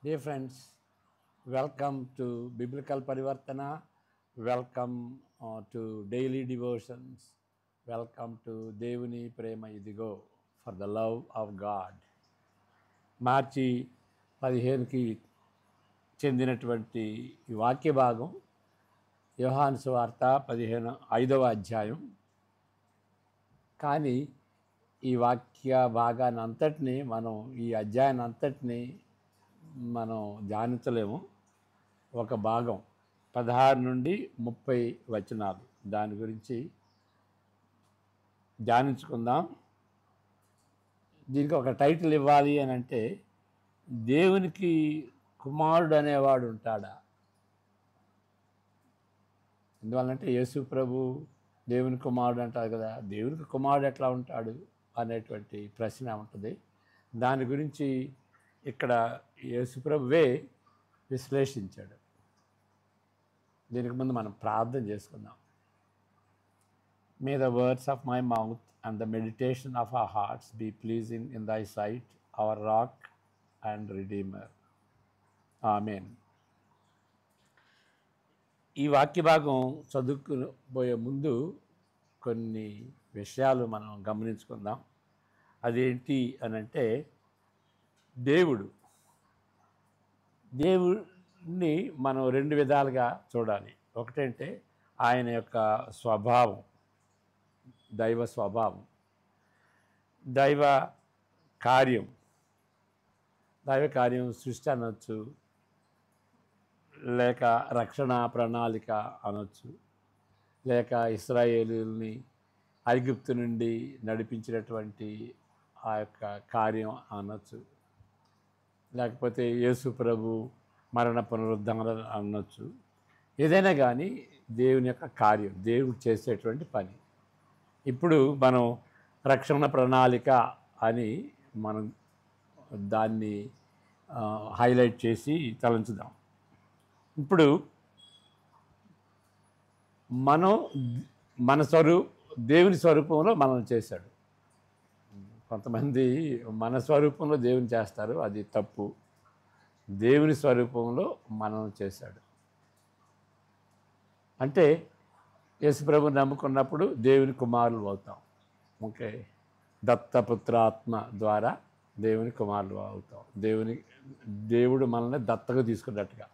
Dear friends, welcome to Biblical Parivartana. Welcome to Daily Devotions. Welcome to Devuni Prema Idigo for the love of God. మార్చి 15కి చెందినటువంటి ఈ వాక్య భాగం యోహాను సువార్త 5వ అధ్యాయం. కానీ ఈ వాక్య భాగాన్ని అంతటినీ ఈ అధ్యాయాన్ని అంతటినీ మనం ధ్యానించలేము. ఒక భాగం 16 నుండి 30 వచనాలు దాని గురించి ధ్యానించుకుందాం. దీనికి ఒక టైటిల్ ఇవ్వాలి అని అంటే, దేవునికి కుమారుడు అనేవాడు ఉంటాడా? ఎందువల్లంటే యేసు ప్రభు దేవుని కుమారుడు అంటారు కదా, దేవునికి కుమారుడు ఎట్లా ఉంటాడు అనేటువంటి ప్రశ్న ఉంటుంది. దాని గురించి ఇక్కడ యేసు ప్రభువే విశ్లేషించాడు. దీనికి ముందు మనం ప్రార్థన చేసుకుందాం. May the words of my mouth and the meditation of our hearts be pleasing in thy sight, our rock and redeemer. Amen. ఈ వాక్య భాగం చదువుకుపోయే ముందు కొన్ని విషయాలు మనం గమనించుకుందాం. అదేంటి అనంటే, దేవుడిని మనం రెండు విధాలుగా చూడాలి. ఒకటంటే ఆయన యొక్క స్వభావం, దైవ స్వభావం, దైవ కార్యం సృష్టి అనొచ్చు, లేక రక్షణ ప్రణాళిక అనొచ్చు, లేక ఇశ్రాయేలుని ఐగుప్తు నుండి నడిపించినటువంటి ఆ యొక్క కార్యం అనొచ్చు, లేకపోతే యేసు ప్రభు మరణ పునరుద్ధరణ అనొచ్చు. ఏదైనా కానీ దేవుని యొక్క కార్యం, దేవుడు చేసేటువంటి పని. ఇప్పుడు మనం రక్షణ ప్రణాళిక అని మనం దాన్ని హైలైట్ చేసి తలంచుదాం. ఇప్పుడు దేవుని స్వరూపంలో మనం చేశాడు. కొంతమంది మన స్వరూపంలో దేవుని చేస్తారు, అది తప్పు. దేవుని స్వరూపంలో మనం చేశాడు అంటే యేసుప్రభుని నమ్ముకున్నప్పుడు దేవుని కుమారులు అవుతాం. ఓకే, దత్తపుత్రాత్మ ద్వారా దేవుని కుమారులు అవుతాం. దేవుడు మనల్ని దత్తగా తీసుకున్నట్టుగా.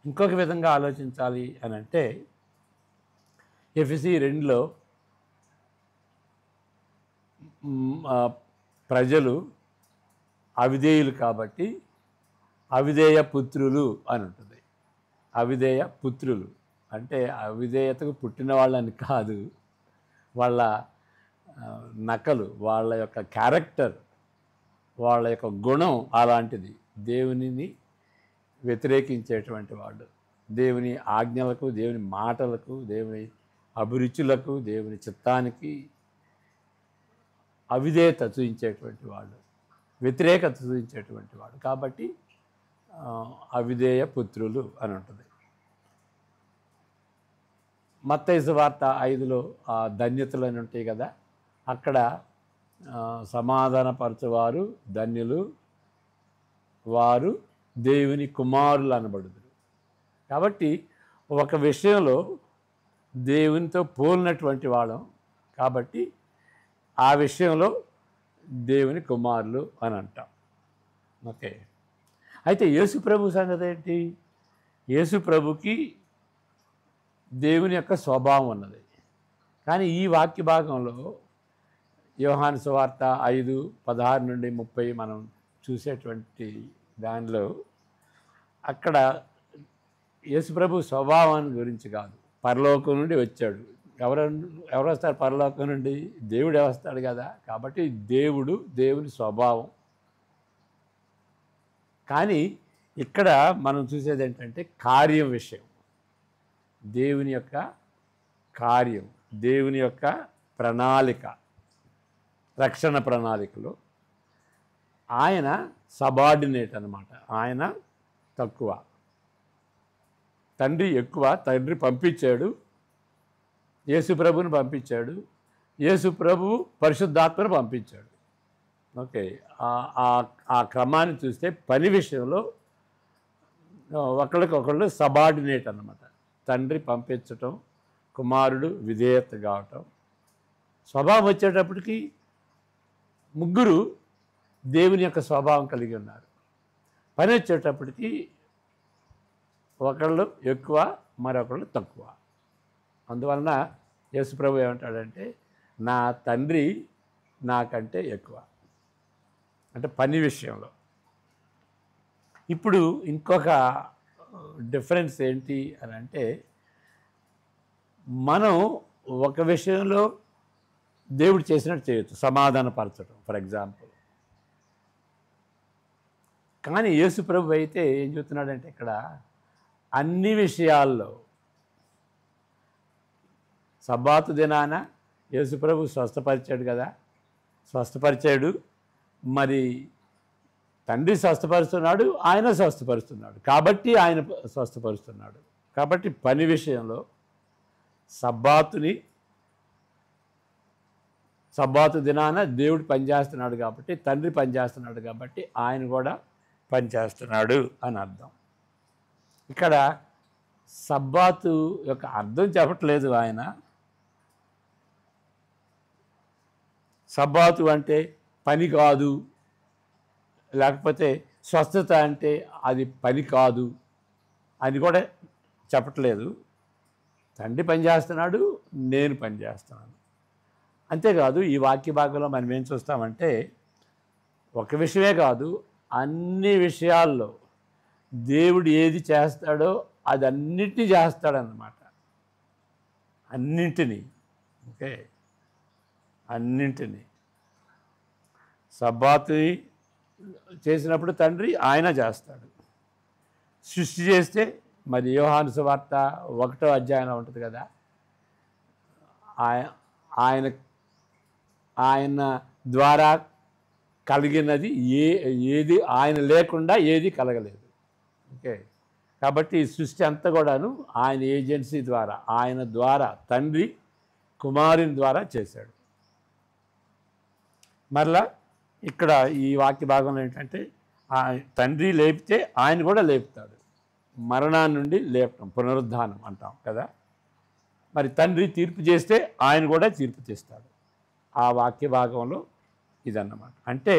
ఇంకొక విధంగా ఆలోచించాలి అని అంటే, ఎఫెసీ 2లో ప్రజలు అవిధేయులు కాబట్టి అవిధేయ పుత్రులు అని ఉంటుంది. అవిధేయ పుత్రులు అంటే అవిధేయతకు పుట్టిన వాళ్ళని కాదు, వాళ్ళ నకలు, వాళ్ళ యొక్క క్యారెక్టర్, వాళ్ళ యొక్క గుణం అలాంటిది. దేవునిని వ్యతిరేకించేటువంటి వాళ్ళు, దేవుని ఆజ్ఞలకు, దేవుని మాటలకు, దేవుని అభిరుచులకు, దేవుని చిత్తానికి అవిధేయత చూపించేటువంటి వాళ్ళు, వ్యతిరేకత చూపించేటువంటి వాళ్ళు. కాబట్టి అవిధేయ పుత్రులు అని ఉంటుంది. మత్తయి సువార్త 5లో ఆ ధన్యతలు అని ఉంటాయి కదా, అక్కడ సమాధానపరచువారు ధన్యులు, వారు దేవుని కుమారులు అనబడుదురు. కాబట్టి ఒక విషయంలో దేవునితో పోలినటువంటి వాళ్ళం కాబట్టి ఆ విషయంలో దేవుని కుమారులు అని అంటాం. ఓకే, అయితే యేసు ప్రభు సంగతి ఏంటి? యేసు ప్రభుకి దేవుని యొక్క స్వభావం ఉన్నది. కానీ ఈ వాక్య భాగంలో యోహాను సువార్త 5:16 నుండి 30 మనం చూసేటువంటి దానిలో అక్కడ యేసు ప్రభు స్వభావాన్ని గురించి కాదు, పరలోకం నుండి వచ్చాడు. ఎవరు వస్తారు పరలోకం నుండి? దేవుడే వస్తాడు కదా. కాబట్టి దేవుని స్వభావం. కానీ ఇక్కడ మనం చూసేది ఏంటంటే కార్యం విషయం, దేవుని యొక్క కార్యం, దేవుని యొక్క ప్రణాళిక, రక్షణ ప్రణాళికలో ఆయన సబార్డినేట్ అన్నమాట. ఆయన తక్కువ, తండ్రి ఎక్కువ. తండ్రి పంపించాడు, యేసు ప్రభుని పంపించాడు, యేసు ప్రభు పరిశుద్ధాత్మను పంపించాడు. ఓకే. ఆ క్రమాన్ని చూస్తే పని విషయంలో ఒకళ్ళకొకళ్ళు సబార్డినేట్ అన్నమాట. తండ్రి పంపించటం, కుమారుడు విధేయత కావటం. స్వభావం వచ్చేటప్పటికి ముగ్గురు దేవుని యొక్క స్వభావం కలిగి ఉన్నారు. పని వచ్చేటప్పటికి ఒకళ్ళు ఎక్కువ, మరొకళ్ళు తక్కువ. అందువలన యేసుప్రభు ఏమంటాడంటే, నా తండ్రి నాకంటే ఎక్కువ, అంటే పని విషయంలో. ఇప్పుడు ఇంకొక డిఫరెన్స్ ఏంటి అని అంటే, మనం ఒక విషయంలో దేవుడు చేసినట్టు చేయొచ్చు, సమాధానపరచడం ఫర్ ఎగ్జాంపుల్. కానీ యేసుప్రభు అయితే ఏం చెప్తున్నాడంటే ఇక్కడ అన్ని విషయాల్లో సబ్బాతు దినాన యేసుప్రభు స్వస్థపరిచాడు కదా, స్వస్థపరిచాడు. మరి తండ్రి స్వస్థపరుస్తున్నాడు, ఆయన స్వస్థపరుస్తున్నాడు, కాబట్టి ఆయన స్వస్థపరుస్తున్నాడు. కాబట్టి పని విషయంలో సబ్బాతు దినాన దేవుడు పనిచేస్తున్నాడు కాబట్టి, తండ్రి పనిచేస్తున్నాడు కాబట్టి ఆయన కూడా పనిచేస్తున్నాడు అని అర్థం. ఇక్కడ సబ్బాతు యొక్క అర్థం చెప్పట్లేదు ఆయన. సబ్బాతు అంటే పని కాదు, లేకపోతే స్వస్థత అంటే అది పని కాదు అని కూడా చెప్పట్లేదు. తండ్రి పనిచేస్తున్నాడు, నేను పనిచేస్తున్నాను. అంతేకాదు ఈ వాక్య భాగంలో మనం ఏం చూస్తామంటే, ఒక విషయమే కాదు, అన్ని విషయాల్లో దేవుడు ఏది చేస్తాడో అది అన్నిటినీ చేస్తాడన్నమాట. అన్నింటినీ. ఓకే, అన్నింటినీ. సబ్బాతు చేసినప్పుడు తండ్రి ఆయన చేస్తాడు. సృష్టి చేస్తే మరి యోహాను సువార్త 1వ అధ్యాయంలో ఉంటుంది కదా, ఆయన ద్వారా కలిగినది ఏది ఆయన లేకుండా ఏది కలగలేదు. ఓకే, కాబట్టి ఈ సృష్టి అంతా కూడాను ఆయన ఏజెన్సీ ద్వారా, ఆయన ద్వారా, తండ్రి కుమారుని ద్వారా చేశాడు. మరలా ఇక్కడ ఈ వాక్య భాగంలో ఏంటంటే, తండ్రి లేపితే ఆయన కూడా లేపుతాడు. మరణాన్ని నుండి లేపటం, పునరుద్ధానం అంటాం కదా. మరి తండ్రి తీర్పు చేస్తే ఆయన కూడా తీర్పు చేస్తాడు. ఆ వాక్య భాగంలో ఇదన్నమాట. అంటే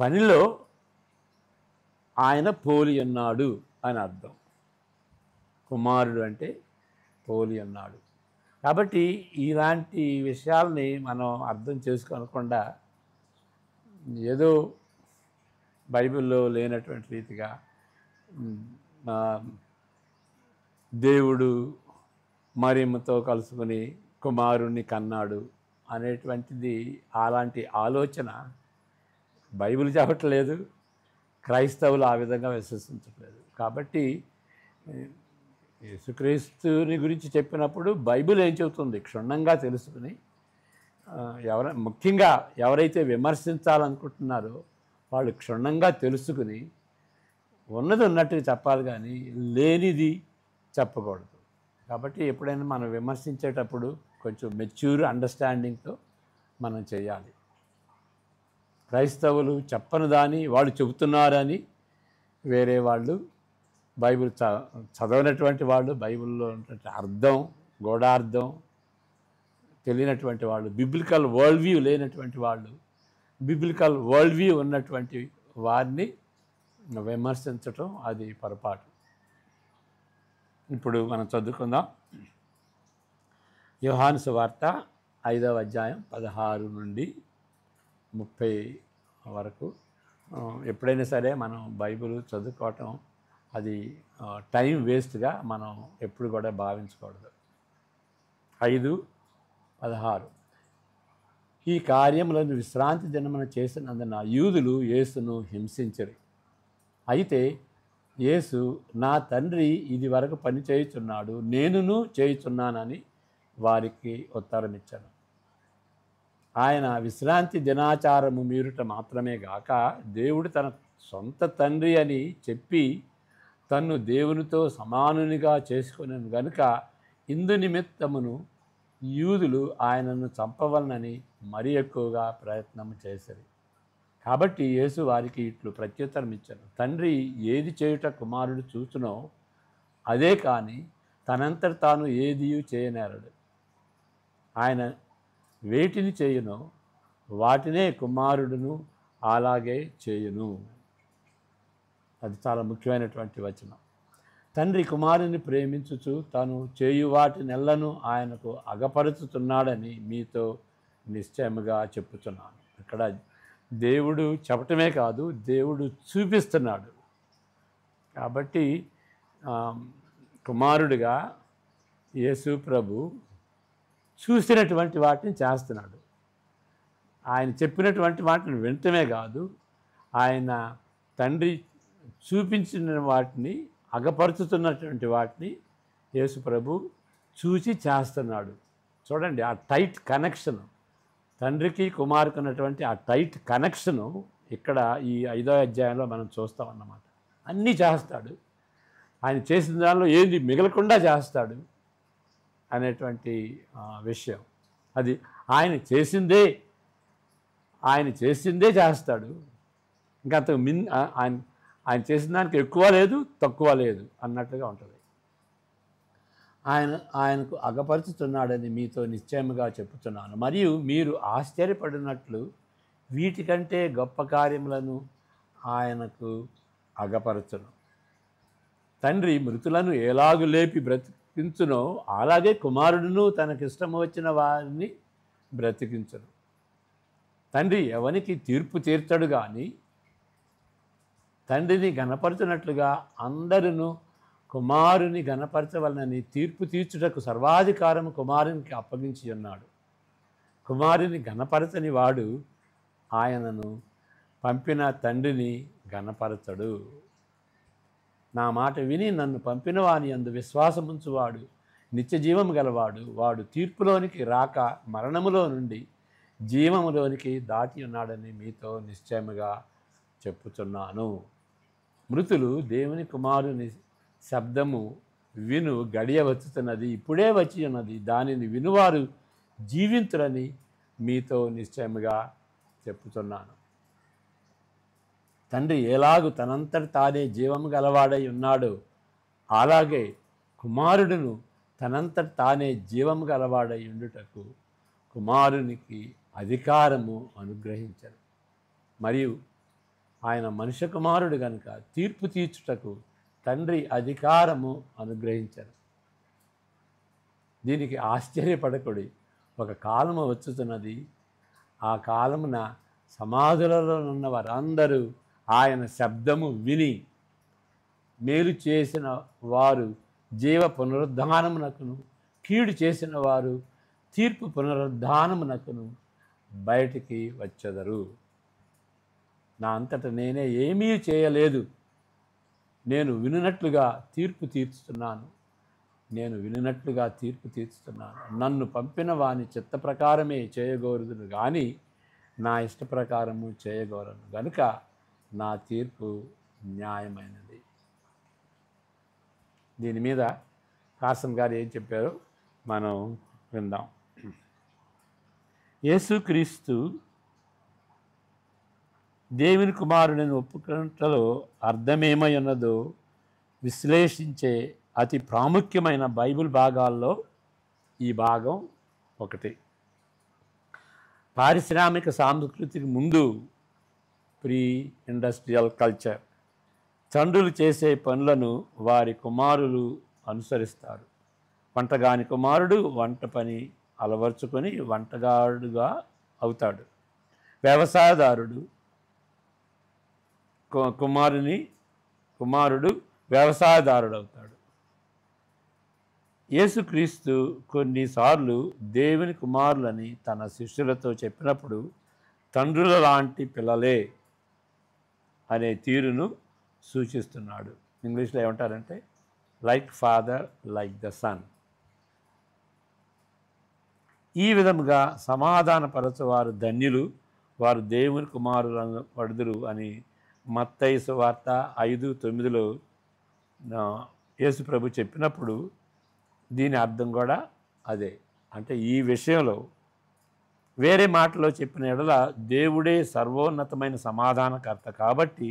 పనిలో ఆయన పోలి ఉన్నాడు అని అర్థం. కుమారుడు అంటే పోలి ఉన్నాడు. కాబట్టి ఇలాంటి విషయాల్ని మనం అర్థం చేసుకోనకుండా ఏదో బైబిల్లో లేనటువంటి రీతిగా దేవుడు మరియమ్మతో కలుసుకుని కుమారుణ్ణి కన్నాడు అనేటువంటిది, అలాంటి ఆలోచన బైబిల్ చెప్పట్లేదు, క్రైస్తవులు ఆ విధంగా విశ్వసించట్లేదు. కాబట్టి యేసుక్రీస్తుని గురించి చెప్పినప్పుడు బైబిల్ ఏం చెబుతుంది క్షుణ్ణంగా తెలుసుకుని, ముఖ్యంగా ఎవరైతే విమర్శించాలనుకుంటున్నారో వాళ్ళు క్షుణ్ణంగా తెలుసుకుని ఉన్నది ఉన్నట్టుగా చెప్పాలి, కానీ లేనిది చెప్పకూడదు. కాబట్టి ఎప్పుడైనా మనం విమర్శించేటప్పుడు కొంచెం మెచ్యూర్ అండర్స్టాండింగ్తో మనం చేయాలి. క్రైస్తవులు చెప్పని దాన్ని వాళ్ళు చెబుతున్నారని వేరే వాళ్ళు, బైబిల్ చదవనటువంటి వాళ్ళు, బైబిల్లో ఉన్నటువంటి అర్థం, గూఢార్థం తెలియనటువంటి వాళ్ళు, బిబ్లికల్ వరల్డ్ వ్యూ లేనటువంటి వాళ్ళు, బిబ్లికల్ వరల్డ్ వ్యూ ఉన్నటువంటి వారిని విమర్శించటం అది పొరపాటు. ఇప్పుడు మనం చదువుకుందాం. యోహాను సువార్త 5వ అధ్యాయం 16 నుండి 30 వరకు. ఎప్పుడైనా సరే మనం బైబిల్ చదువుకోవటం అది టైం వేస్ట్గా మనం ఎప్పుడు కూడా భావించకూడదు. 5:16 ఈ కార్యములను విశ్రాంతి దినమున చేసినందున యూదులు యేసును హింసించిరి. అయితే యేసు, నా తండ్రి ఇది వరకు పని చేయుచున్నాడు, నేనును చేయుచున్నానని వారికి ఉత్తరం ఇచ్చాను. ఆయన విశ్రాంతి దినాచారము మీరుట మాత్రమే గాక, దేవుడు తన సొంత తండ్రి అని చెప్పి తన్ను దేవునితో సమానునిగా చేసుకునేను గనుక ఇందు నిమిత్తమును యూదులు ఆయనను చంపవలనని మరీ ఎక్కువగా ప్రయత్నం చేసిరి. కాబట్టి యేసు వారికి ఇట్లు ప్రత్యుత్తరం ఇచ్చాను, తండ్రి ఏది చేయుట కుమారుడు చూచునో అదే కానీ తనంతట తాను ఏదియూ చేయనేరడు. ఆయన వేటిని చేయునో వాటినే కుమారుడును అలాగే చేయును. అది చాలా ముఖ్యమైనటువంటి వచనం. తండ్రి కుమారుని ప్రేమించుచు తాను చేయు వాటినెల్లను ఆయనకు అగపరుచుతున్నాడని మీతో నిశ్చయముగా చెప్పుచున్నాను. ఇక్కడ దేవుడు చెప్పటమే కాదు, దేవుడు చూపిస్తున్నాడు. కాబట్టి కుమారుడిగా యేసు ప్రభు చూసినటువంటి వాటిని చేస్తున్నాడు. ఆయన చెప్పినటువంటి వాటిని వినటమే కాదు, ఆయన తండ్రి చూపించిన వాటిని, అగపరుచుతున్నటువంటి వాటిని యేసు ప్రభు చూసి చేస్తున్నాడు. చూడండి ఆ టైట్ కనెక్షన్, తండ్రికి కుమారుకు ఉన్నటువంటి ఆ టైట్ కనెక్షను ఇక్కడ ఈ 5వ అధ్యాయంలో మనం చూస్తామన్నమాట. అన్నీ చేస్తాడు, ఆయన చేసిన దానిలో ఏది మిగలకుండా చేస్తాడు అనేటువంటి విషయం. అది ఆయన చేసిందే చేస్తాడు. ఇంకా అంతకు ఆయన చేసిన దానికి ఎక్కువ లేదు, తక్కువ లేదు అన్నట్టుగా ఉంటుంది. ఆయనకు అగపరుచుతున్నాడని మీతో నిశ్చయముగా చెప్పుతున్నాను. మరియు మీరు ఆశ్చర్యపడినట్లు వీటికంటే గొప్ప కార్యములను ఆయనకు అగపరచును. తండ్రి మృతులను ఎలాగు లేపి బ్రతికించునో అలాగే కుమారుడును తనకిష్టము వచ్చిన వారిని బ్రతికించును. తండ్రి ఎవనికి తీర్పు తీర్చడు కానీ తండ్రిని గణపరచునట్లుగా అందరూ కుమారుని గణపరచవలనని తీర్పు తీర్చుటకు సర్వాధికారము కుమారునికి అప్పగించి ఉన్నాడు. కుమారుని గణపరచని వాడు ఆయనను పంపిన తండ్రిని గణపరచడు. నా మాట విని నన్ను పంపిన వాని యందు విశ్వాసముంచువాడు నిత్య జీవము గలవాడు. వాడు తీర్పులోనికి రాక మరణములో నుండి జీవములోనికి దాటి ఉన్నాడని మీతో నిశ్చయముగా చెప్పుచున్నాను. మృతులు దేవుని కుమారుని శబ్దము విను గడియ వచ్చుతున్నది, ఇప్పుడే వచ్చి ఉన్నది. దానిని వినువారు జీవింతురని మీతో నిశ్చయముగా చెప్పుచున్నాను. తండ్రి ఎలాగు తనంతట తానే జీవము గలవాడై ఉన్నాడో అలాగే కుమారుడును తనంతట తానే జీవము గలవాడై ఉండుటకు కుమారునికి అధికారము అనుగ్రహించారు. మరియు ఆయన మనుష్య కుమారుడు కనుక తీర్పు తీర్చుటకు తండ్రి అధికారము అనుగ్రహించారు. దీనికి ఆశ్చర్యపడకుడి, ఒక కాలము వచ్చుతున్నది, ఆ కాలమున సమాధులలో ఉన్న వారందరూ ఆయన శబ్దము విని మేలు చేసిన వారు జీవ పునరుద్ధానమునకును, కీడు చేసిన వారు తీర్పు పునరుద్ధానమునకును బయటికి వచ్చెదరు. నా అంతట నేనే ఏమీ చేయలేదు, నేను వినున్నట్లుగా తీర్పు తీర్చుతున్నాను. నన్ను పంపిన వాని చిత్త ప్రకారమే చేయగోరుదును కానీ నా ఇష్ట ప్రకారము చేయగోరను గనుక నా తీర్పు న్యాయమైనది. దీని మీద కాసన్ గారు ఏం చెప్పారో మనం విందాం. యేసుక్రీస్తు దేవుని కుమారుడిని ఒప్పుకున్నట్లో అర్థమేమై ఉన్నదో విశ్లేషించే అతి ప్రాముఖ్యమైన బైబిల్ భాగాల్లో ఈ భాగం ఒకటి. పారిశ్రామిక సంస్కృతికి ముందు ప్రీ ఇండస్ట్రియల్ కల్చర్, తండ్రులు చేసే పనులను వారి కుమారులు అనుసరిస్తారు. వంటగాని కుమారుడు వంట పని అలవర్చుకొని వంటగాడుగా అవుతాడు. వ్యవసాయదారుడు కుమారుడు వ్యవసాయదారుడు అవుతాడు. యేసుక్రీస్తు కొన్నిసార్లు దేవుని కుమారులని తన శిష్యులతో చెప్పినప్పుడు తండ్రుల లాంటి పిల్లలే అనే తీరును సూచిస్తున్నాడు. ఇంగ్లీష్లో ఏమంటారంటే like father like the son. ఈ విధముగా సమాధానపరచువారు ధన్యులు, వారు దేవుని కుమారులను పడుదురు అని మత్తయి సువార్త 5:9 యేసు ప్రభు చెప్పినప్పుడు దీని అర్థం కూడా అదే. అంటే ఈ విషయంలో వేరే మాటలో చెప్పిన ఎడల దేవుడే సర్వోన్నతమైన సమాధానకర్త కాబట్టి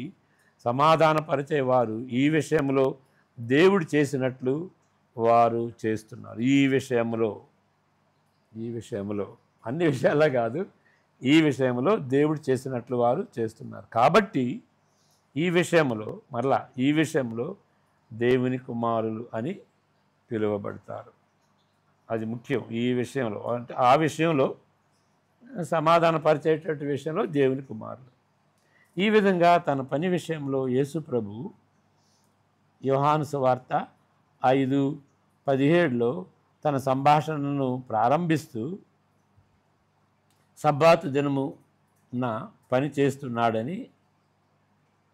సమాధానపరిచేవారు ఈ విషయంలో దేవుడు చేసినట్లు వారు చేస్తున్నారు. ఈ విషయంలో అన్ని విషయాల్లో కాదు, ఈ విషయంలో దేవుడు చేసినట్లు వారు చేస్తున్నారు. కాబట్టి ఈ విషయంలో దేవుని కుమారులు అని పిలువబడతారు. అది ముఖ్యం. ఈ విషయంలో అంటే ఆ విషయంలో సమాధానపరిచేటటువంటి విషయంలో దేవుని కుమారులు. ఈ విధంగా తన పని విషయంలో యేసు ప్రభు యోహాను సువార్త 5:17లో తన సంభాషణను ప్రారంభిస్తూ సబ్బాతు దినమున పని చేస్తున్నాడని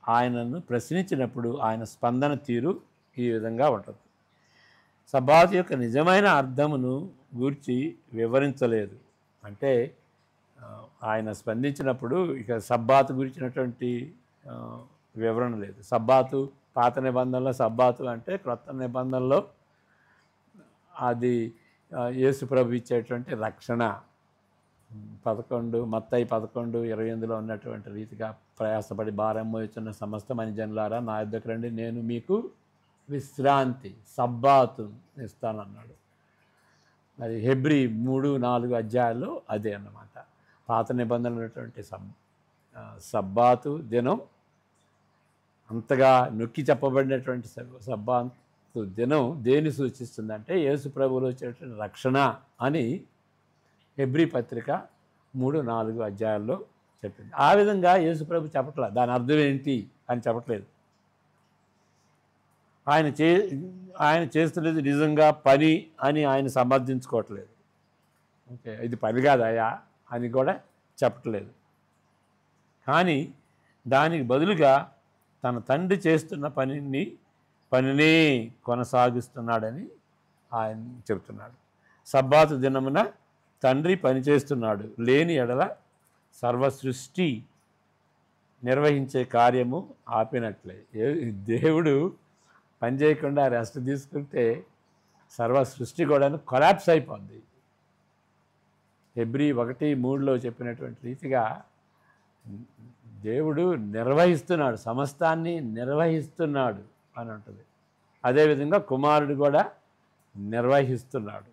ఆయనను ప్రశ్నించినప్పుడు ఆయన స్పందన తీరు ఈ విధంగా ఉంటుంది. సబ్బాతు యొక్క నిజమైన అర్థమును గూర్చి వివరించలేదు. అంటే ఆయన స్పందించినప్పుడు ఇక సబ్బాతు గురించినటువంటి వివరణ లేదు. సబ్బాతు పాత నిబంధనలో సబ్బాతు అంటే, క్రొత్త నిబంధనలో అది యేసు ప్రభు ఇచ్చేటువంటి రక్షణ. మత్తయి 11:28లో ఉన్నటువంటి రీతిగా ప్రయాసపడి భారం మోయుచున్న సమస్తమైన జనులారా నా యొద్దకు రండి, నేను మీకు విశ్రాంతి సబ్బాతు ఇస్తానన్నాడు. అది హెబ్రీ 3-4 అధ్యాయాల్లో అదే అన్నమాట. పాత నిబంధనలు ఉన్నటువంటి సబ్బాతు దినం, అంతగా నొక్కి చెప్పబడినటువంటి సబ్బాతు దినం దేన్ని సూచిస్తుందంటే యేసు ప్రభువులో వచ్చేటువంటి రక్షణ అని హెబ్రీ పత్రిక 3-4 అధ్యాయాల్లో చెప్పింది. ఆ విధంగా యేసు ప్రభు చెప్పట్లేదు, దాని అర్థం ఏంటి అని చెప్పట్లేదు. ఆయన చేస్తున్నది నిజంగా పని అని ఆయన సమర్థించుకోవట్లేదు. ఓకే, ఇది పని కాదయా అని కూడా చెప్పట్లేదు. కానీ దానికి బదులుగా తన తండ్రి చేస్తున్న పనినే కొనసాగిస్తున్నాడని ఆయన చెబుతున్నాడు. సబ్బాతు దినమున తండ్రి పనిచేస్తున్నాడు, లేని ఎడల సర్వసృష్టి నిర్వహించే కార్యము ఆపినట్లే. దేవుడు పని చేయకుండా రెస్ట్ తీసుకుంటే సర్వ సృష్టి కూడా కొలాప్స్ అయిపోద్ది. హెబ్రీ 1:3లో చెప్పినటువంటి రీతిగా దేవుడు నిర్వహిస్తున్నాడు, సమస్తాన్ని నిర్వహిస్తున్నాడు అని ఉంటుంది. అదేవిధంగా కుమారుడు కూడా నిర్వహిస్తున్నాడు.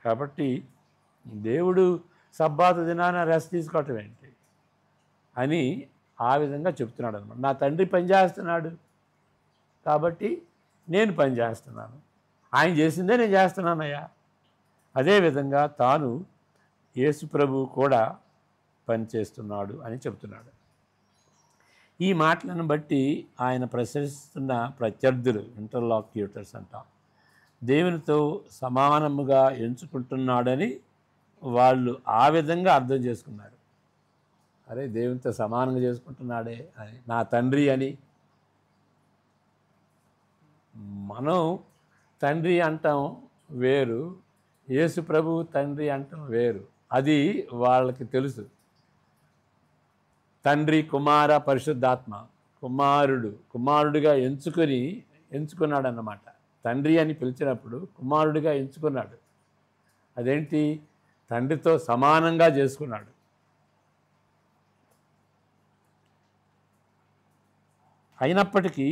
కాబట్టి దేవుడు సబ్బాతు దినాన రెస్ట్ తీసుకోవటం ఏంటి అని ఆ విధంగా చెప్తున్నాడు అనమాట. నా తండ్రి పనిచేస్తున్నాడు కాబట్టి నేను పనిచేస్తున్నాను, ఆయన చేసిందే నేను చేస్తున్నానయ్యా. అదేవిధంగా తాను యేసు ప్రభువు కూడా పనిచేస్తున్నాడు అని చెబుతున్నాడు. ఈ మాటలను బట్టి ఆయన ప్రశ్నిస్తున్న ప్రత్యర్థులు, ఇంటర్లాక్యూటర్స్ అంటాం, దేవునితో సమానముగా ఎంచుకుంటున్నాడని వాళ్ళు ఆ విధంగా అర్థం చేసుకున్నారు. అరే దేవునితో సమానంగా చేసుకుంటున్నాడే అని, నా తండ్రి అని. మనం తండ్రి అంటాం వేరు, యేసు ప్రభువు తండ్రి అంటాం వేరు. అది వాళ్ళకి తెలుసు. తండ్రి, కుమార, పరిశుద్ధాత్మ, కుమారుడిగా ఎంచుకున్నాడు అన్నమాట. తండ్రి అని పిలిచినప్పుడు కుమారుడిగా ఎంచుకున్నాడు. అదేంటి, తండ్రితో సమానంగా చేసుకున్నాడు. అయినప్పటికీ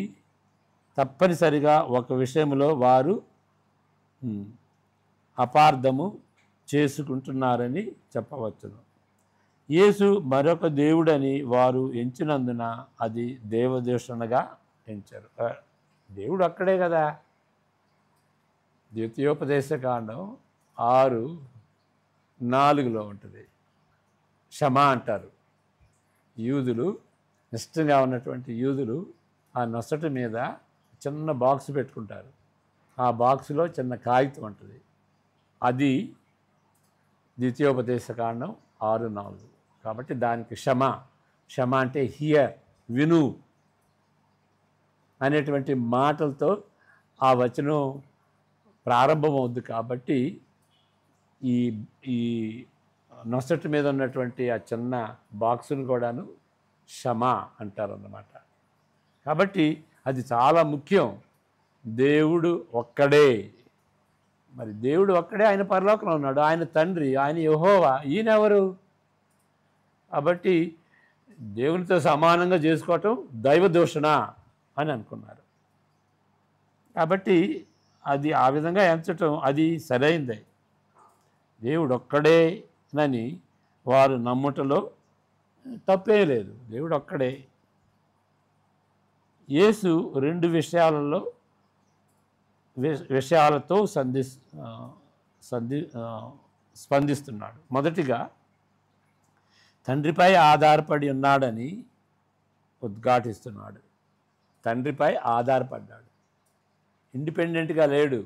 తప్పనిసరిగా ఒక విషయంలో వారు అపార్థము చేసుకుంటున్నారని చెప్పవచ్చును. యేసు మరొక దేవుడని వారు ఎంచినందున అది దేవదూషణగా ఎంచారు. దేవుడు అక్కడే కదా. ద్వితీయోపదేశకాండం 6:4లో ఉంటుంది. క్షమ అంటారు. యూదులు, నిష్టంగా ఉన్నటువంటి యూదులు ఆ నొసటి మీద చిన్న బాక్స్ పెట్టుకుంటారు. ఆ బాక్సులో చిన్న కాగితం ఉంటుంది. అది ద్వితీయోపదేశకాండం 6:4. కాబట్టి దానికి క్షమ అంటే హియర్, విను అనేటువంటి మాటలతో ఆ వచనం ప్రారంభమవుద్ది. కాబట్టి ఈ నొసటి మీద ఉన్నటువంటి ఆ చిన్న బాక్సును కూడాను క్షమ అంటారన్నమాట. కాబట్టి అది చాలా ముఖ్యం. దేవుడు ఒక్కడే, మరి దేవుడు ఒక్కడే ఆయన పరలోకంలో ఉన్నాడు, ఆయన తండ్రి, ఆయన యెహోవా. ఈయన ఎవరు? కాబట్టి దేవునితో సమానంగా చేసుకోవటం దైవ దూషణ అని అనుకున్నారు. కాబట్టి అది ఆ విధంగా ఎంచటం అది సరైందే. దేవుడు ఒక్కడేనని వారు నమ్ముటలో తప్పే లేదు. దేవుడు ఒక్కడే. యేసు రెండు విషయాలతో స్పందిస్తున్నాడు. మొదటిగా తండ్రిపై ఆధారపడి ఉన్నాడని ఉద్ఘాటిస్తున్నాడు. తండ్రిపై ఆధారపడ్డాడు, ఇండిపెండెంట్గా లేడు.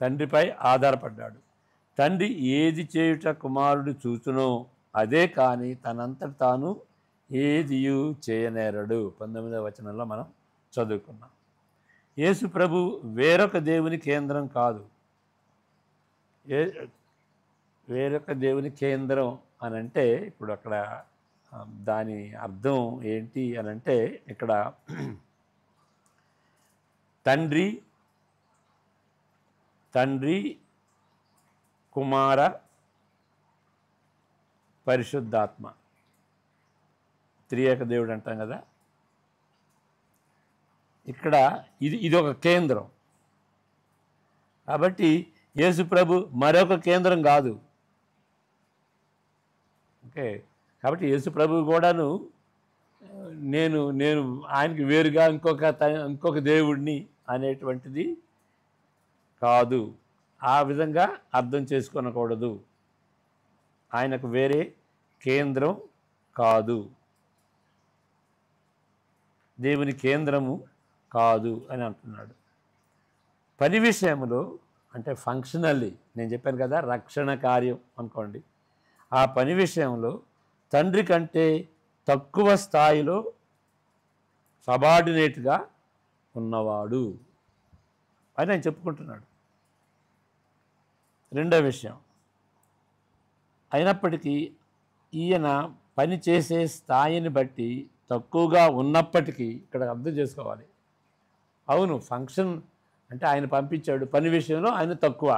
తండ్రిపై ఆధారపడ్డాడు. తండ్రి ఏది చేయుట కుమారుడు చూచునో అదే కానీ తనంతట తాను ఏదియు చేయనేరడు. 19వ వచనంలో మనం చదువుకున్నాం. యేసు ప్రభు వేరొక దేవుని కేంద్రం కాదు. వేరొక దేవుని కేంద్రం అని అంటే ఇప్పుడు అక్కడ దాని అర్థం ఏంటి అని అంటే ఇక్కడ తండ్రి కుమార పరిశుద్ధాత్మ త్రియేక దేవుడు అంటాం కదా. ఇక్కడ ఇది ఒక కేంద్రం. కాబట్టి యేసు ప్రభు మరొక కేంద్రం కాదు. ఓకే. కాబట్టి యేసు ప్రభు కూడాను నేను ఆయనకి వేరుగా ఇంకొక దేవుడిని అనేటువంటిది కాదు. ఆ విధంగా అర్థం చేసుకోనకూడదు. ఆయనకు వేరే కేంద్రం కాదు, దేవుని కేంద్రము కాదు అని అంటున్నాడు. పని విషయంలో అంటే ఫంక్షనల్లీ నేను చెప్పాను కదా, రక్షణ కార్యం అనుకోండి. ఆ పని విషయంలో తండ్రి కంటే తక్కువ స్థాయిలో సబార్డినేట్గా ఉన్నవాడు అని ఆయన చెప్పుకుంటున్నాడు. రెండో విషయం, అయినప్పటికీ ఈయన పని చేసే స్థాయిని బట్టి తక్కువగా ఉన్నప్పటికీ ఇక్కడ అర్థం చేసుకోవాలి. అవును, ఫంక్షన్ అంటే ఆయన పంపించాడు, పని విషయంలో ఆయన తక్కువ,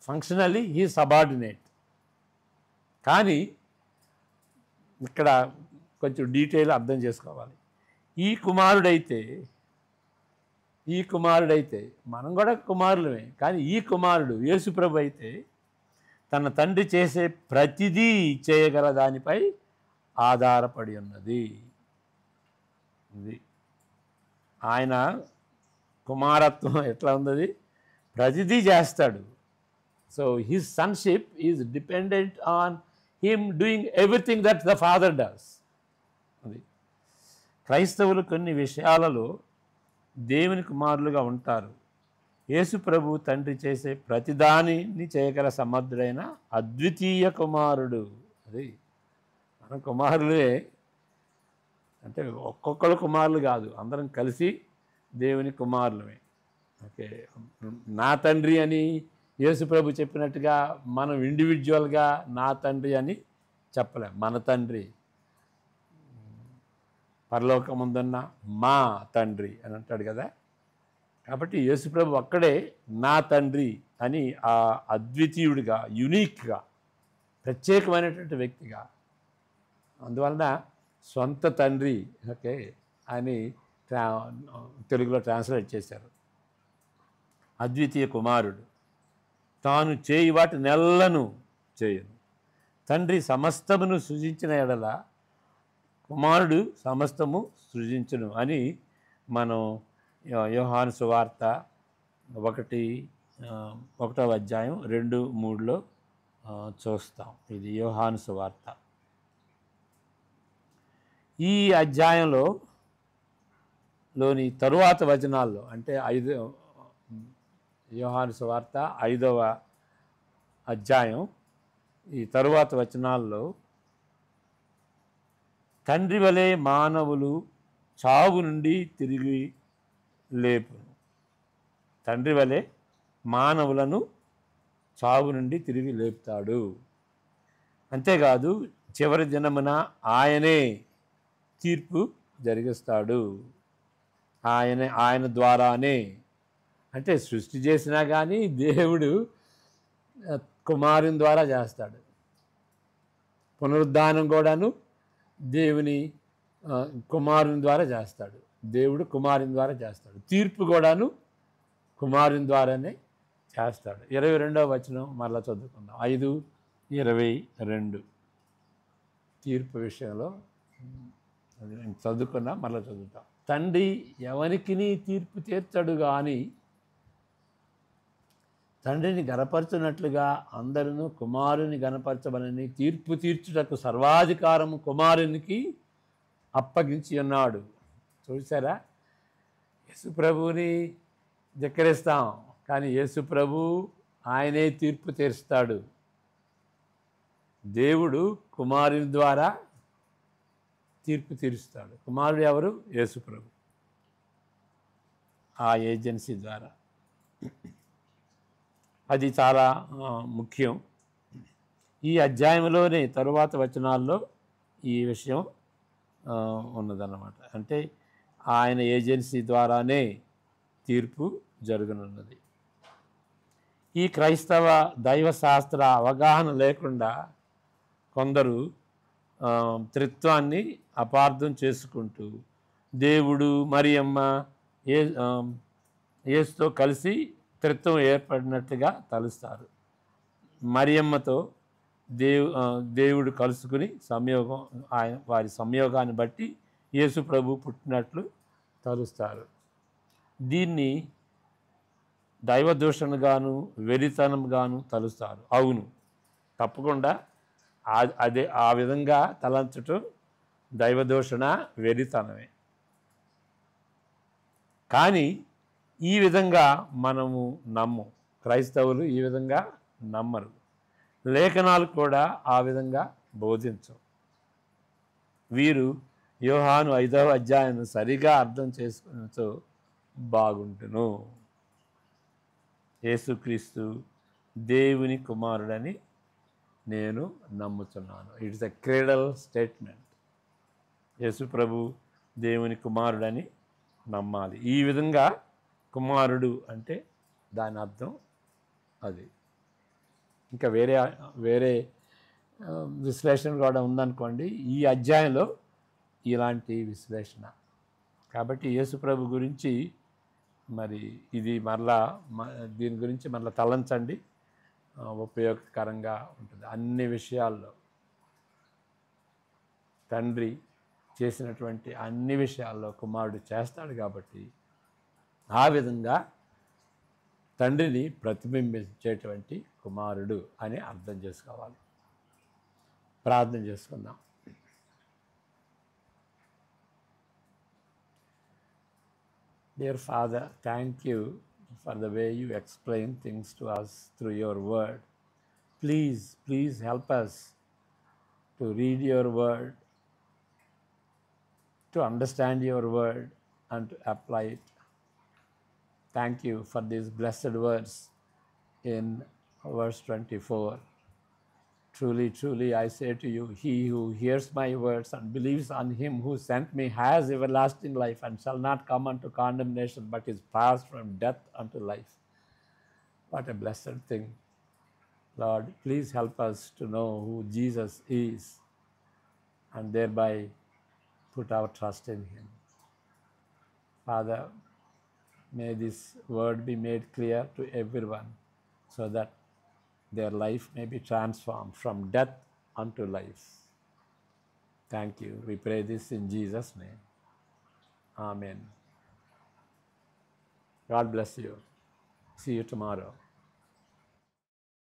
ఫంక్షనల్లీ హీ సబార్డినేట్. కానీ ఇక్కడ కొంచెం డీటెయిల్ అర్థం చేసుకోవాలి. ఈ కుమారుడైతే మనం కూడా కుమారులమే, కానీ ఈ కుమారుడు యేసుప్రభు అయితే తన తండ్రి చేసే ప్రతిదీ చేయగల దానిపై ఆధారపడి ఉన్నది. ఆయన కుమారత్వం ఎట్లా ఉన్నది? ప్రతిదీ చేస్తాడు. So his sonship is dependent on him doing everything that the father does. అది క్రైస్తవులు కొన్ని విషయాలలో దేవుని కుమారులుగా ఉంటారు. యేసు ప్రభు తండ్రి చేసే ప్రతిదానిని చేయగల సమర్థుడైన అద్వితీయ కుమారుడు. అది మన కుమారులే అంటే ఒక్కొక్కరు కుమారులు కాదు, అందరం కలిసి దేవుని కుమారులమే. ఓకే. నా తండ్రి అని యేసు ప్రభు చెప్పినట్టుగా మనం ఇండివిజువల్గా నా తండ్రి అని చెప్పలేం. మన తండ్రి, పరలోకముందున్న మా తండ్రి అని అంటాడు కదా. కాబట్టి యేసుప్రభు అక్కడే నా తండ్రి అని ఆ అద్వితీయుడిగా, యునీక్గా, ప్రత్యేకమైనటువంటి వ్యక్తిగా, అందువలన సొంత తండ్రి ఓకే అని తెలుగులో ట్రాన్స్లేట్ చేశారు. అద్వితీయ కుమారుడు తాను చేయి వాటి నెల్లను చేయను. తండ్రి సమస్తమును సృజించిన ఎడల కుమారుడు సమస్తము సృజించును అని మనం యోహాను సువార్త 1వ అధ్యాయం 2-3లో చూస్తాం. ఇది యోహాను సువార్త. ఈ అధ్యాయంలోని తరువాత వచనాల్లో అంటే యోహాను సువార్త 5వ అధ్యాయం ఈ తరువాత వచనాల్లో తండ్రి వలె మానవులు చావు నుండి తిరిగి లేపును. తండ్రి వలె మానవులను చావు నుండి తిరిగి లేపుతాడు. అంతేకాదు చివరి దినమున ఆయనే తీర్పు జరిగిస్తాడు. ఆయన ద్వారానే. అంటే సృష్టి చేసినా కానీ దేవుడు కుమారుని ద్వారా చేస్తాడు. పునరుద్ధానం కూడాను దేవుని కుమారుని ద్వారా చేస్తాడు. దేవుడు కుమారుని ద్వారా చేస్తాడు. తీర్పు కూడాను కుమారుని ద్వారానే చేస్తాడు. 22వ వచనం మరలా చదువుకుందాం. 5:22 తీర్పు విషయంలో చదువుకున్నా మరలా చదువుతాం. తండ్రి ఎవరికిని తీర్పు తీర్చడు కానీ తండ్రిని గనపరచునట్లుగా అందరూ కుమారుని గనపరచబలని తీర్పు తీర్చుటకు సర్వాధికారము కుమారునికి అప్పగించి ఉన్నాడు. చూసారా, యేసు ప్రభువుని ధిక్కరిస్తాం కానీ యేసు ప్రభు ఆయనే తీర్పు తీరుస్తాడు. దేవుడు కుమారుని ద్వారా తీర్పు తీరుస్తాడు. కుమారుడు ఎవరు? యేసు ప్రభు. ఆ ఏజెన్సీ ద్వారా. అది చాలా ముఖ్యం. ఈ అధ్యాయంలోనే తరువాత వచనాల్లో ఈ విషయం ఉన్నదన్నమాట. అంటే ఆయన ఏజెన్సీ ద్వారానే తీర్పు జరగనున్నది. ఈ క్రైస్తవ దైవశాస్త్ర అవగాహన లేకుండా కొందరు త్రిత్వాన్ని అపార్థం చేసుకుంటూ దేవుడు మరియమ్మ యేసుతో కలిసి త్రిత్వం ఏర్పడినట్లుగా తలుస్తారు. మరియమ్మతో దేవుడు కలుసుకుని సంయోగం, వారి సంయోగాన్ని బట్టి యేసు ప్రభు పుట్టినట్లు తలుస్తారు. దీన్ని దైవదూషణగాను వెరితనంగాను తలుస్తారు. అవును, తప్పకుండా అదే ఆ విధంగా తలంచటం దైవదూషణ, వెరితనమే. కానీ ఈ విధంగా మనము నమ్మం. క్రైస్తవులు ఈ విధంగా నమ్మరు. లేఖనాలు కూడా ఆ విధంగా బోధించవు. వీరు యోహాను 5వ అధ్యాయాన్ని సరిగా అర్థం చేసుకున్నచో బాగుంటును. యేసుక్రీస్తు దేవుని కుమారుడని నేను నమ్ముతున్నాను. It's a credal statement. Yesu ప్రభు దేవుని కుమారుడని నమ్మాలి. ఈ విధంగా కుమారుడు అంటే దాని అర్థం అది. ఇంకా వేరే విశ్లేషణ కూడా ఉందనుకోండి ఈ అధ్యాయంలో, ఇలాంటి విశ్లేషణ. కాబట్టి యేసు ప్రభు గురించి మరి ఇది దీని గురించి మరలా తలంచండి, ఉపయోగకరంగా ఉంటుంది. అన్ని విషయాల్లో తండ్రి చేసినటువంటి అన్ని విషయాల్లో కుమారుడు చేస్తాడు. కాబట్టి ఆ విధంగా తండ్రిని ప్రతిబింబించేటువంటి కుమారుడు అని అర్థం చేసుకోవాలి. ప్రార్థన చేసుకుందాం. Dear Father, thank you for the way you explain things to us through your word. Please help us to read your word, to understand your word and to apply it. Thank you for these blessed words in verse 24. Truly, I say to you, he who hears my words and believes on him who sent me has everlasting life and shall not come unto condemnation, but is passed from death unto life. What a blessed thing. Lord, please help us to know who Jesus is and thereby put our trust in him. Father, may this word be made clear to everyone so that their life may be transformed from death unto life. Thank you. We pray this in Jesus' name. Amen. God bless you. See you tomorrow.